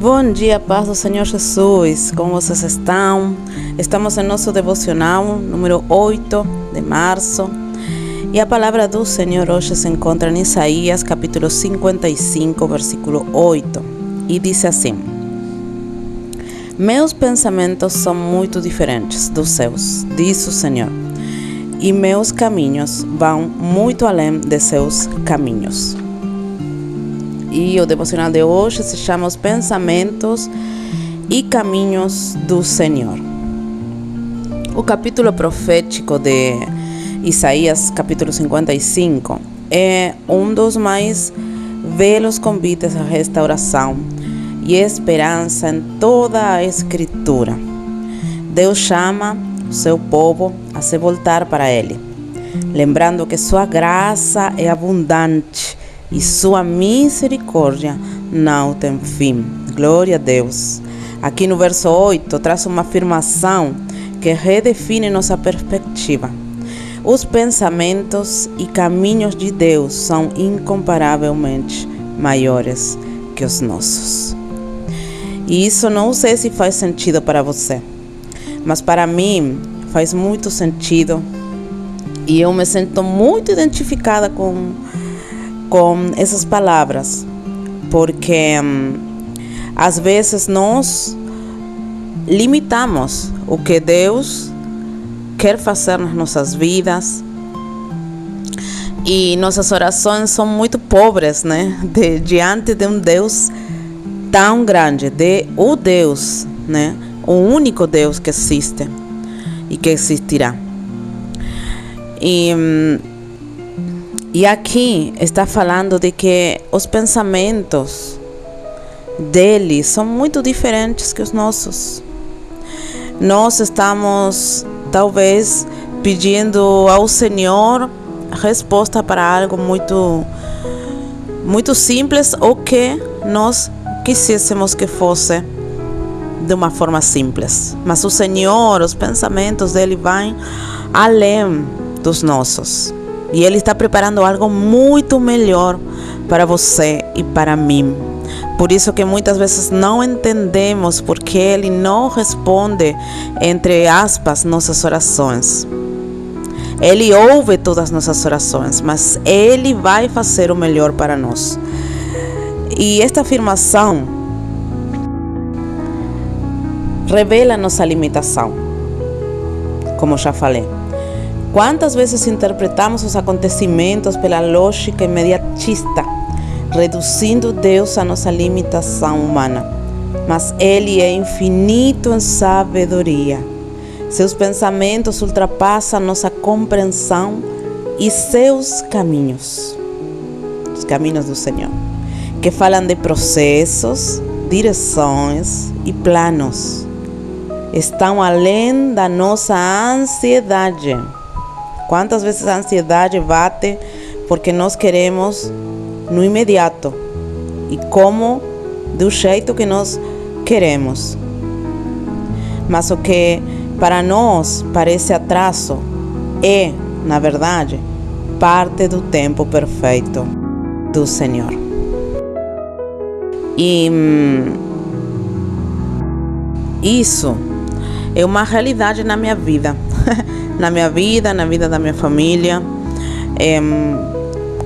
Bom dia, paz do Senhor Jesus. Como vocês estão? Estamos em nosso devocional número 8 de março. E a palavra do Senhor hoje se encontra em Isaías capítulo 55, versículo 8. E diz assim: Meus pensamentos são muito diferentes dos seus, diz o Senhor, e meus caminhos vão muito além de seus caminhos. E o devocional de hoje se chama Os Pensamentos e Caminhos do Senhor. O capítulo profético de Isaías, capítulo 55, é um dos mais belos convites à restauração e esperança em toda a Escritura. Deus chama o seu povo a se voltar para Ele, lembrando que sua graça é abundante e sua misericórdia não tem fim. Glória a Deus. Aqui no verso 8 traz uma afirmação que redefine nossa perspectiva. Os pensamentos e caminhos de Deus são incomparavelmente maiores que os nossos. E isso não sei se faz sentido para você, mas para mim faz muito sentido e eu me sinto muito identificada com essas palavras, porque às vezes nós limitamos o que Deus quer fazer nas nossas vidas e nossas orações são muito pobres, né? Diante de um Deus tão grande, de o Deus, né? O único Deus que existe e que existirá. E aqui está falando de que os pensamentos dele são muito diferentes que os nossos. Nós estamos, talvez, pedindo ao Senhor resposta para algo muito simples ou que nós quiséssemos que fosse de uma forma simples. Mas o Senhor, os pensamentos dele vão além dos nossos. E Ele está preparando algo muito melhor para você e para mim. Por isso que muitas vezes não entendemos porque Ele não responde, entre aspas, nossas orações. Ele ouve todas as nossas orações, mas Ele vai fazer o melhor para nós. E esta afirmação revela nossa limitação, como já falei. Quantas vezes interpretamos os acontecimentos pela lógica imediatista, reduzindo Deus à nossa limitação humana. Mas Ele é infinito em sabedoria. Seus pensamentos ultrapassam nossa compreensão e seus caminhos, os caminhos do Senhor, que falam de processos, direções e planos, estão além da nossa ansiedade. Quantas vezes a ansiedade bate porque nós queremos no imediato e como do jeito que nós queremos. Mas o que para nós parece atraso é, na verdade, parte do tempo perfeito do Senhor. E isso é uma realidade na minha vida. Na vida da minha família.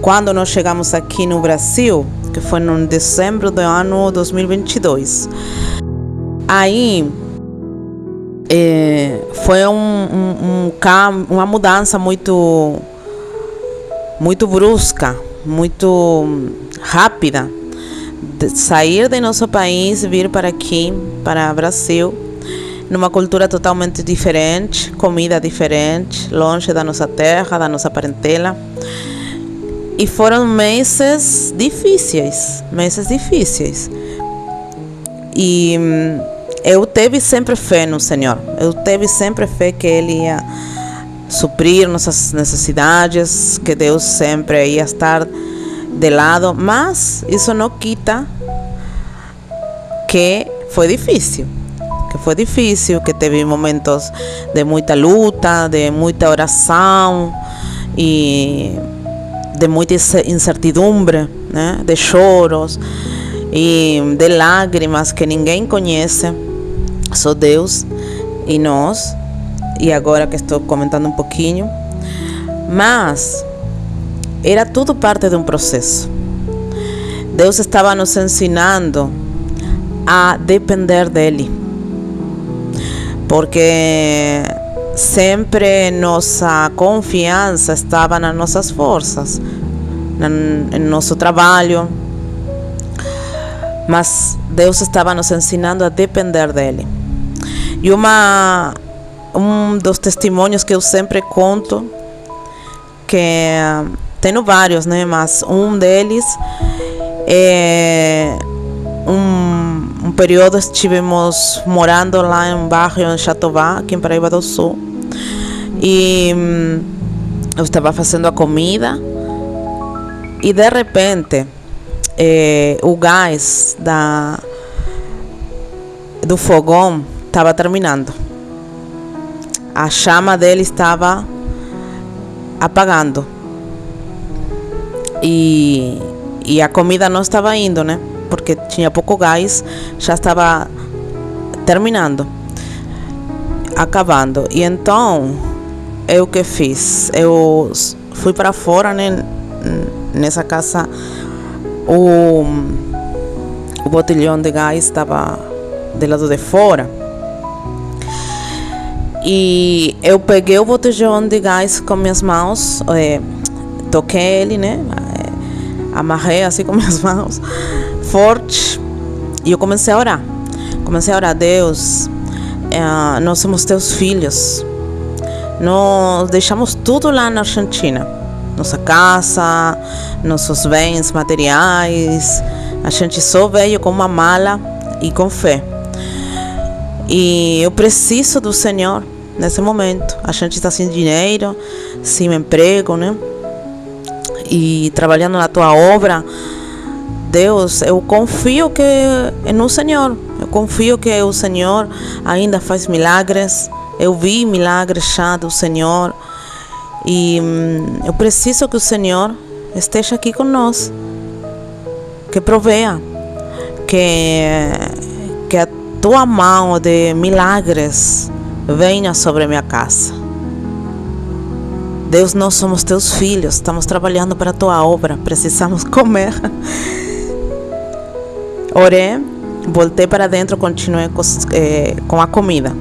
Quando nós chegamos aqui no Brasil, que foi em dezembro do ano 2022, aí foi uma mudança muito brusca, muito rápida, de sair de nosso país, vir para aqui, para o Brasil, numa cultura totalmente diferente, comida diferente, longe da nossa terra, da nossa parentela. E foram meses difíceis. E eu tive sempre fé no Senhor. Eu tive sempre fé que Ele ia suprir nossas necessidades, que Deus sempre ia estar de lado. Mas isso não quita que foi difícil. Que teve momentos de muita luta, de muita oração e de muita incertidumbre, né? De choros. e de lágrimas que ninguém conhece, só Deus e nós. E agora que estou comentando um pouquinho, mas era tudo parte de um processo. Deus estava nos ensinando a depender dele, porque sempre nossa confiança estava nas nossas forças, em nosso trabalho, mas Deus estava nos ensinando a depender dele. E um dos testemunhos que eu sempre conto, que tenho vários, né, mas um deles é um período estivemos morando lá em um bairro em Jatobá, aqui em Paraíba do Sul, e eu estava fazendo a comida e de repente o gás do fogão estava terminando, a chama dele estava apagando e a comida não estava indo, né? Porque tinha pouco gás, já estava terminando, acabando. E então, eu que fiz? Eu fui para fora, né? Nessa casa, o botelhão de gás estava do lado de fora. E eu peguei o botijão de gás com minhas mãos, toquei ele, né? Amarrei assim com minhas mãos, forte, e eu comecei a orar. Deus, nós somos teus filhos. Nós deixamos tudo lá na Argentina, nossa casa, nossos bens materiais. A gente só veio com uma mala e com fé. E eu preciso do Senhor nesse momento. A gente está sem dinheiro, sem emprego, né? E trabalhando na tua obra. Deus, eu confio que é no Senhor. Eu confio que o Senhor ainda faz milagres. Eu vi milagres já do Senhor. E eu preciso que o Senhor esteja aqui conosco. Que proveia. Que a tua mão de milagres venha sobre a minha casa. Deus, nós somos teus filhos, estamos trabalhando para a tua obra, precisamos comer. Orei, voltei para dentro, continuei com a comida.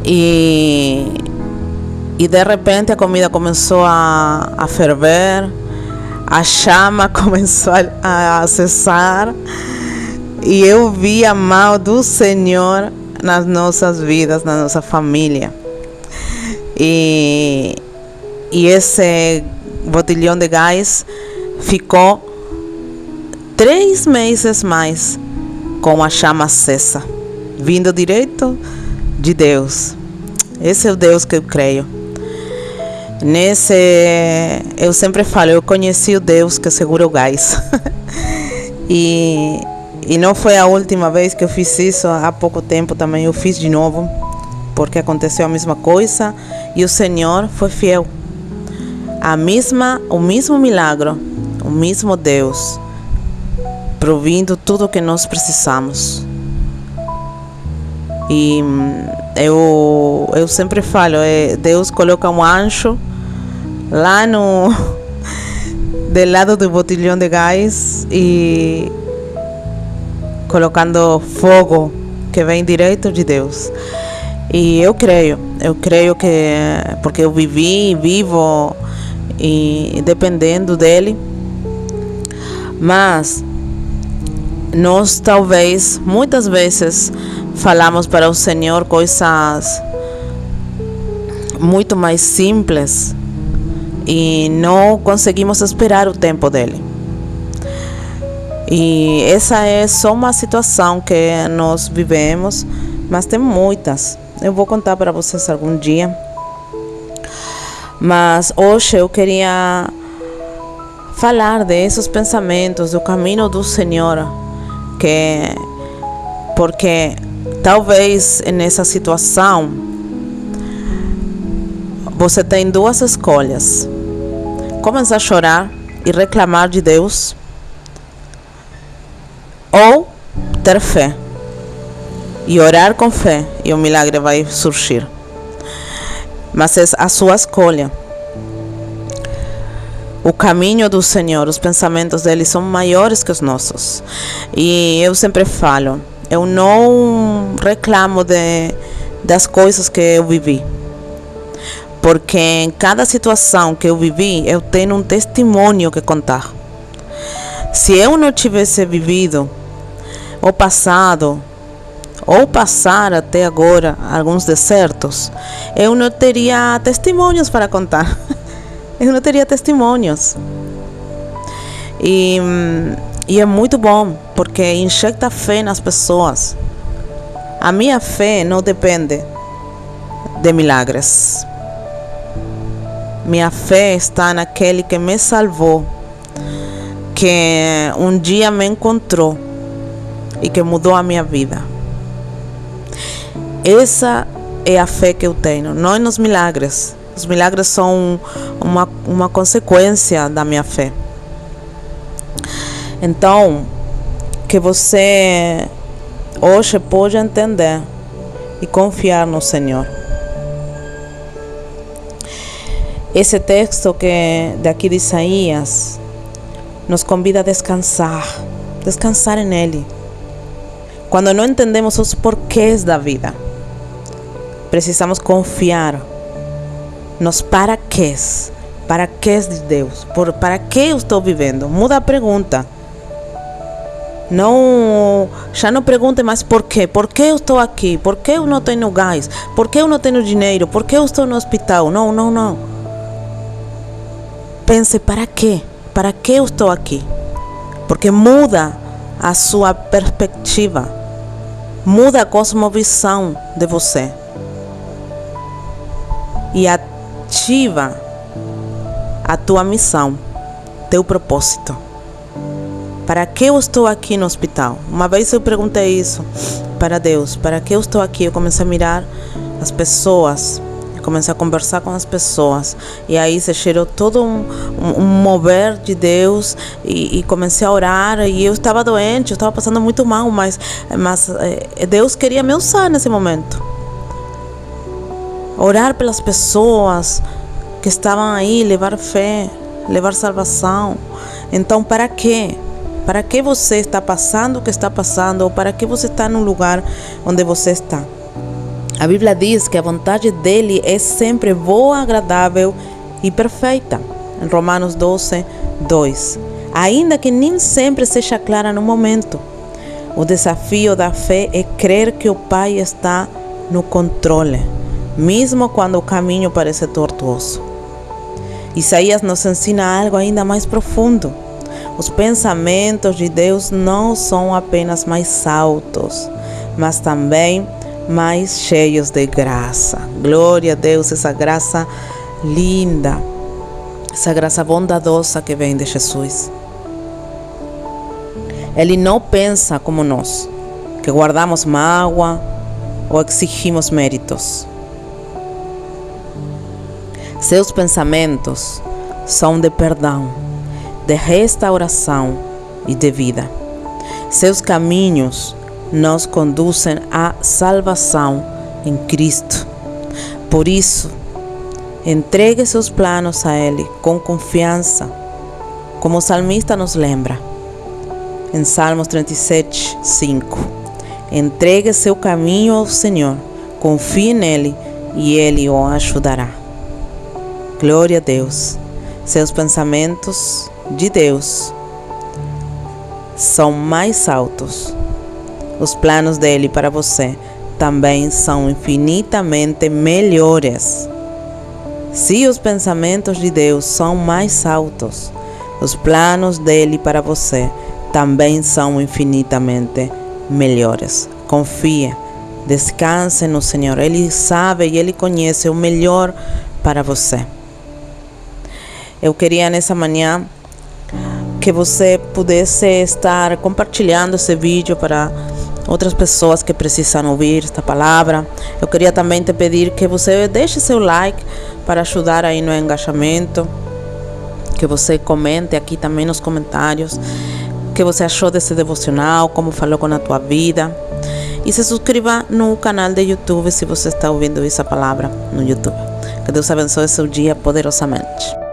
E de repente a comida começou a ferver, a chama começou a cessar. E eu vi a mão do Senhor nas nossas vidas, na nossa família. E esse botelhão de gás ficou 3 meses mais com a chama acesa, vindo direto de Deus. Esse é o Deus que eu creio. Eu sempre falo, eu conheci o Deus que segura o gás. E não foi a última vez que eu fiz isso. Há pouco tempo também eu fiz de novo, porque aconteceu a mesma coisa e o Senhor foi fiel. O mesmo milagre, o mesmo Deus, provindo tudo o que nós precisamos. E eu sempre falo, Deus coloca um anjo lá do lado do botelhão de gás e colocando fogo que vem direto de Deus. E eu creio que, porque eu vivi e vivo e dependendo dele. Mas nós talvez muitas vezes falamos para o Senhor coisas muito mais simples e não conseguimos esperar o tempo dele. E essa é só uma situação que nós vivemos, mas tem muitas. Eu vou contar para vocês algum dia. Mas hoje eu queria falar desses pensamentos, do caminho do Senhor, porque talvez nessa situação você tem 2 escolhas: começar a chorar e reclamar de Deus, ou ter fé e orar com fé, e o milagre vai surgir. Mas é a sua escolha. O caminho do Senhor, os pensamentos dele são maiores que os nossos. E eu sempre falo, eu não reclamo das coisas que eu vivi, porque em cada situação que eu vivi, eu tenho um testemunho que contar. Se eu não tivesse vivido o passado, ou passar até agora alguns desertos, eu não teria testemunhos para contar. Eu não teria testemunhos. E é muito bom, porque injeta fé nas pessoas. A minha fé não depende de milagres. Minha fé está naquele que me salvou, que um dia me encontrou e que mudou a minha vida. Essa é a fé que eu tenho, não nos milagres. Os milagres são uma consequência da minha fé. Então, que você hoje pode entender e confiar no Senhor. Esse texto daqui de Isaías nos convida a descansar nele. Quando não entendemos os porquês da vida, precisamos confiar nos paraquês de Deus. Para que eu estou vivendo? Muda a pergunta. Já não pergunte mais por quê. Por que eu estou aqui? Por que eu não tenho gás? Por que eu não tenho dinheiro? Por que eu estou no hospital? Não. Pense, para quê? Para que eu estou aqui? Porque muda a sua perspectiva. Muda a cosmovisão de você. E ativa a tua missão, teu propósito. Para que eu estou aqui no hospital? Uma vez eu perguntei isso para Deus. Para que eu estou aqui? Eu comecei a mirar as pessoas. Eu comecei a conversar com as pessoas. E aí se gerou todo um mover de Deus. E comecei a orar. E eu estava doente, eu estava passando muito mal. Mas Deus queria me usar nesse momento. Orar pelas pessoas que estavam aí, levar fé, levar salvação. Então, para quê? Para que você está passando o que está passando? Ou para que você está no lugar onde você está? A Bíblia diz que a vontade dele é sempre boa, agradável e perfeita. Em Romanos 12, 2. Ainda que nem sempre seja clara no momento. O desafio da fé é crer que o Pai está no controle, mesmo quando o caminho parece tortuoso. Isaías nos ensina algo ainda mais profundo. Os pensamentos de Deus não são apenas mais altos, mas também mais cheios de graça. Glória a Deus, essa graça linda, essa graça bondadosa que vem de Jesus. Ele não pensa como nós, que guardamos mágoa ou exigimos méritos. Seus pensamentos são de perdão, de restauração e de vida. Seus caminhos nos conduzem à salvação em Cristo. Por isso, entregue seus planos a Ele com confiança, como o salmista nos lembra. Em Salmos 37, 5. Entregue seu caminho ao Senhor, confie nele e Ele o ajudará. Glória a Deus. Seus pensamentos de Deus são mais altos. Os planos dele para você também são infinitamente melhores. Se os pensamentos de Deus são mais altos, os planos dele para você também são infinitamente melhores. Confie, descanse no Senhor. Ele sabe e Ele conhece o melhor para você. Eu queria nessa manhã que você pudesse estar compartilhando esse vídeo para outras pessoas que precisam ouvir esta palavra. Eu queria também te pedir que você deixe seu like para ajudar aí no engajamento, que você comente aqui também nos comentários, que você achou desse devocional, como falou com a tua vida. E se inscreva no canal de YouTube se você está ouvindo essa palavra no YouTube. Que Deus abençoe seu dia poderosamente.